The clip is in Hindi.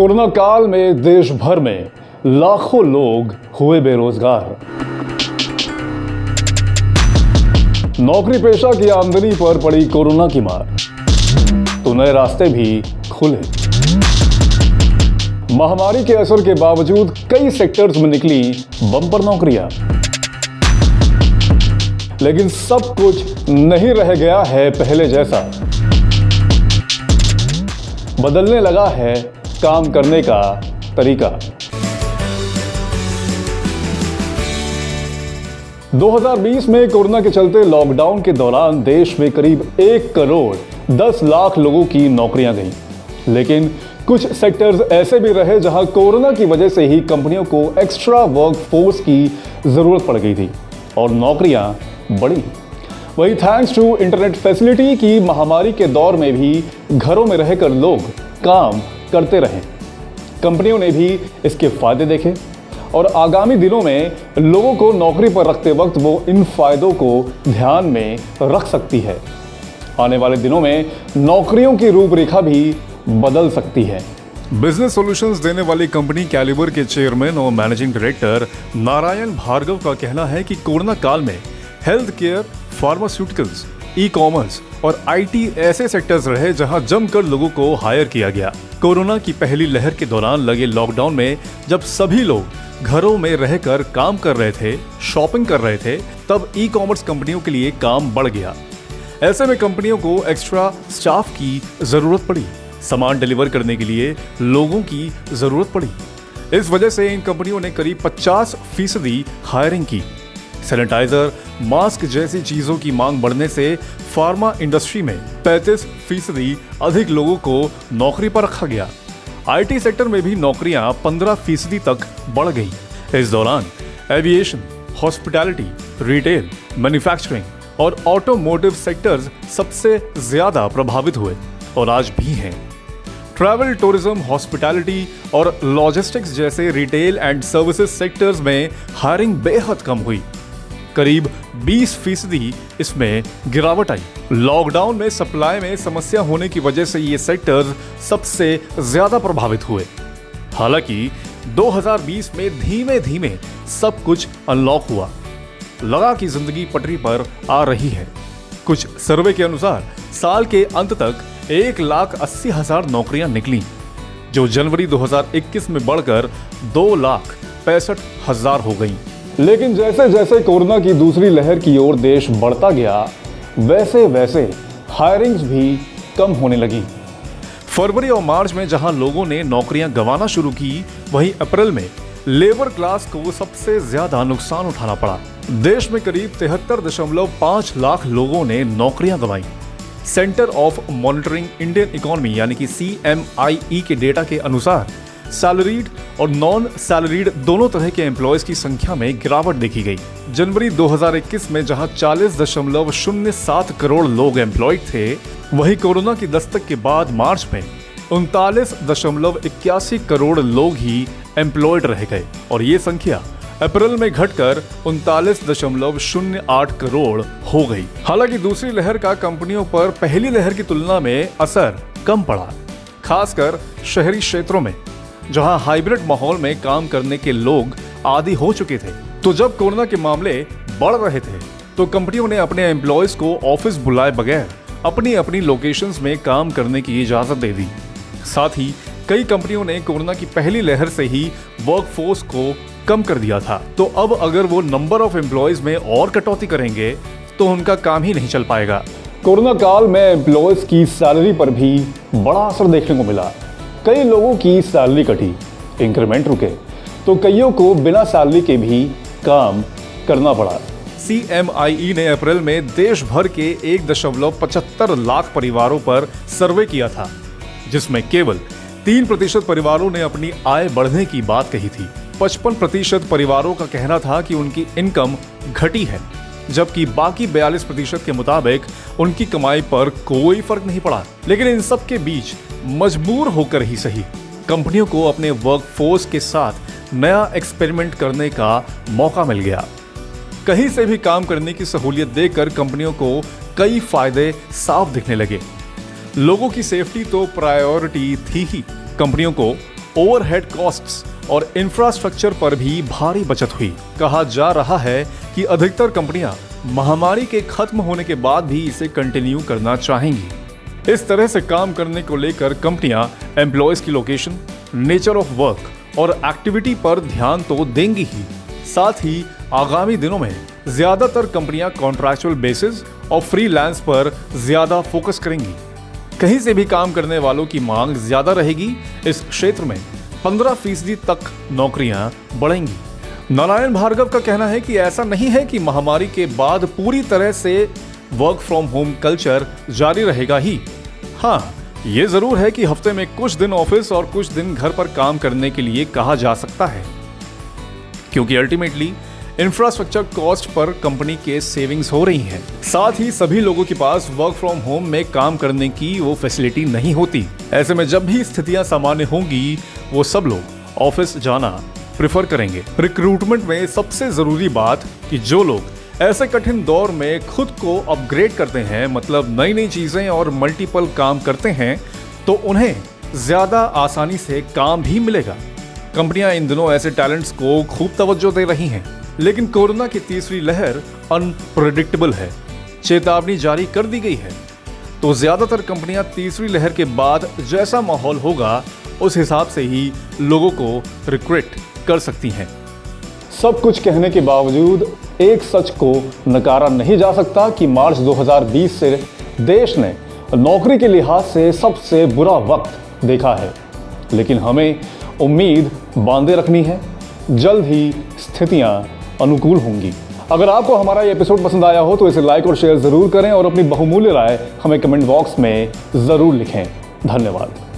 कोरोना काल में देश भर में लाखों लोग हुए बेरोजगार। नौकरी पेशा की आमदनी पर पड़ी कोरोना की मार, तो नए रास्ते भी खुले। महामारी के असर के बावजूद कई सेक्टर्स में निकली बम्पर नौकरियां, लेकिन सब कुछ नहीं रह गया है पहले जैसा। बदलने लगा है काम करने का तरीका। 2020 में कोरोना के चलते लॉकडाउन के दौरान देश में करीब 1 करोड़ 10 लाख लोगों की नौकरियां गईं। लेकिन कुछ सेक्टर्स ऐसे भी रहे जहां कोरोना की वजह से ही कंपनियों को एक्स्ट्रा वर्क फोर्स की जरूरत पड़ गई थी और नौकरियां बढ़ी। वही थैंक्स टू इंटरनेट फैसिलिटी की महामारी के दौर में भी घरों में रहकर लोग काम करते रहे। कंपनियों ने भी इसके फायदे देखे और आगामी दिनों में लोगों को नौकरी पर रखते वक्त वो इन फायदों को ध्यान में रख सकती है। आने वाले दिनों में नौकरियों की रूपरेखा भी बदल सकती है। बिजनेस सॉल्यूशंस देने वाली कंपनी कैलिबर के चेयरमैन और मैनेजिंग डायरेक्टर नारायण भार्गव का कहना है कि कोरोना काल में health care, pharmaceuticals, e commerce और आईटी ऐसे सेक्टर्स रहे जहां जमकर लोगों को हायर किया गया। कोरोना की पहली लहर के दौरान लगे लॉकडाउन में जब सभी लोग घरों में रहकर काम कर रहे थे, शॉपिंग कर रहे थे, तब ई कॉमर्स कंपनियों के लिए काम बढ़ गया। ऐसे में कंपनियों को एक्स्ट्रा स्टाफ की जरूरत पड़ी, सामान डिलीवर करने के लिए लोगों की जरूरत पड़ी। इस वजह से इन कंपनियों ने करीब 50% हायरिंग की। सैनिटाइजर, मास्क जैसी चीजों की मांग बढ़ने से फार्मा इंडस्ट्री में 35% अधिक लोगों को नौकरी पर रखा गया। आईटी सेक्टर में भी नौकरियां 15% तक बढ़ गई। इस दौरान एविएशन, हॉस्पिटैलिटी, रिटेल, मैन्युफैक्चरिंग और ऑटोमोटिव सेक्टर्स सबसे ज्यादा प्रभावित हुए और आज भी हैं। ट्रैवल, टूरिज्म, हॉस्पिटैलिटी और लॉजिस्टिक्स जैसे रिटेल एंड सर्विसेज सेक्टर्स में हायरिंग बेहद कम हुई। करीब 20% इसमें गिरावट आई। लॉकडाउन में सप्लाई में समस्या होने की वजह से ये सेक्टर्स सबसे ज्यादा प्रभावित हुए। हालांकि 2020 में धीमे धीमे सब कुछ अनलॉक हुआ, लगा कि जिंदगी पटरी पर आ रही है। कुछ सर्वे के अनुसार साल के अंत तक 1,80,000 नौकरियां निकली, जो जनवरी 2021 में बढ़कर 2,65,000 हो गई। लेकिन जैसे जैसे कोरोना की दूसरी लहर की ओर देश बढ़ता गया, वैसे वैसे हायरिंग्स भी कम होने लगी। फरवरी और मार्च में जहां लोगों ने नौकरियां गंवाना शुरू की, वहीं अप्रैल में लेबर क्लास को सबसे ज्यादा नुकसान उठाना पड़ा। देश में करीब 73.5 लाख लोगों ने नौकरियां गंवाई। Centre of monitoring Indian economy यानी कि CMIE के डेटा के अनुसार सैलरीड और नॉन सैलरीड दोनों तरह के एम्प्लॉयज की संख्या में गिरावट देखी गई। जनवरी 2021 में जहां 40.07 करोड़ लोग एम्प्लॉयड थे, वहीं कोरोना की दस्तक के बाद मार्च में 39.81 करोड़ लोग ही एम्प्लॉयड रह गए और ये संख्या अप्रैल में घटकर 39.08 करोड़ हो गई। हालांकि दूसरी लहर का कंपनियों पर पहली लहर की तुलना में असर कम पड़ा, खासकर शहरी क्षेत्रों में जहां हाइब्रिड माहौल में काम करने के लोग आदी हो चुके थे। तो जब कोरोना के मामले बढ़ रहे थे, तो कंपनियों ने अपने एम्प्लॉयज को ऑफिस बुलाए बगैर अपनी अपनी लोकेशंस में काम करने की इजाजत दे दी। साथ ही कई कंपनियों ने कोरोना की पहली लहर से ही वर्कफोर्स को कम कर दिया था, तो अब अगर वो नंबर ऑफ एम्प्लॉयज में और कटौती करेंगे तो उनका काम ही नहीं चल पाएगा। कोरोना काल में एम्प्लॉयज की सैलरी पर भी बड़ा असर देखने को मिला। कई लोगों की सैलरी कटी, इंक्रीमेंट रुके, तो कईयों को बिना सैलरी के भी काम करना पड़ा। CMIE ने अप्रैल में देश भर के 1.75 लाख परिवारों पर सर्वे किया था, जिसमें केवल 3% परिवारों ने अपनी आय बढ़ने की बात कही थी। 55% परिवारों का कहना था कि उनकी इनकम घटी है, जबकि बाकी 42% के मुताबिक उनकी कमाई पर कोई फर्क नहीं पड़ा। लेकिन इन सब के बीच मजबूर होकर ही सही, कंपनियों को अपने वर्कफोर्स के साथ नया एक्सपेरिमेंट करने का मौका मिल गया। कहीं से भी काम करने की सहूलियत देकर कंपनियों को कई फायदे साफ दिखने लगे। लोगों की सेफ्टी तो प्रायोरिटी थी ही। कंपनियों को ओवरहेड कॉस्ट्स और इंफ्रास्ट्रक्चर पर भी भारी बचत हुई। कहा जा रहा है कि अधिकतर कंपनियां महामारी के खत्म होने के बाद भी इसे कंटिन्यू करना चाहेंगी। इस तरह से काम करने को लेकर कंपनियां एम्प्लॉयज की लोकेशन, नेचर ऑफ वर्क और एक्टिविटी पर ध्यान तो देंगी ही, साथ ही आगामी दिनों में ज्यादातर कंपनियां कॉन्ट्रैक्चुअल बेसिस और फ्रीलांस पर ज्यादा फोकस करेंगी। कहीं से भी काम करने वालों की मांग ज्यादा रहेगी। इस क्षेत्र में 15% तक नौकरियां बढ़ेंगी। नारायण भार्गव का कहना है कि ऐसा नहीं है कि महामारी के बाद पूरी तरह से वर्क फ्रॉम होम कल्चर जारी रहेगा ही। हाँ, ये जरूर है कि हफ्ते में कुछ दिन ऑफिस और कुछ दिन घर पर काम करने के लिए कहा जा सकता है, क्योंकि ultimately infrastructure cost per company के सेविंग्स हो रही हैं। साथ ही सभी लोगों के पास वर्क फ्रॉम होम में काम करने की वो फैसिलिटी नहीं होती। ऐसे में जब भी स्थितियां सामान्य होंगी, वो सब लोग ऑफिस जाना प्रेफर करेंगे। रिक्रूटमेंट में सबसे जरूरी बात कि जो लोग ऐसे कठिन दौर में खुद को अपग्रेड करते हैं, मतलब नई नई चीजें और मल्टीपल काम करते हैं, तो उन्हें ज्यादा आसानी से काम भी मिलेगा। कंपनियां इन दिनों ऐसे टैलेंट्स को खूब तवज्जो दे रही हैं। लेकिन कोरोना की तीसरी लहर अनप्रेडिक्टेबल है। चेतावनी जारी कर दी गई है, तो ज्यादातर कंपनियां तीसरी लहर के बाद जैसा माहौल होगा उस हिसाब से ही लोगों को रिक्रूट कर सकती हैं। सब कुछ कहने के बावजूद एक सच को नकारा नहीं जा सकता कि मार्च 2020 से देश ने नौकरी के लिहाज से सबसे बुरा वक्त देखा है। लेकिन हमें उम्मीद बांधे रखनी है, जल्द ही स्थितियां अनुकूल होंगी। अगर आपको हमारा ये एपिसोड पसंद आया हो तो इसे लाइक और शेयर जरूर करें और अपनी बहुमूल्य राय हमें कमेंट बॉक्स में जरूर लिखें। धन्यवाद।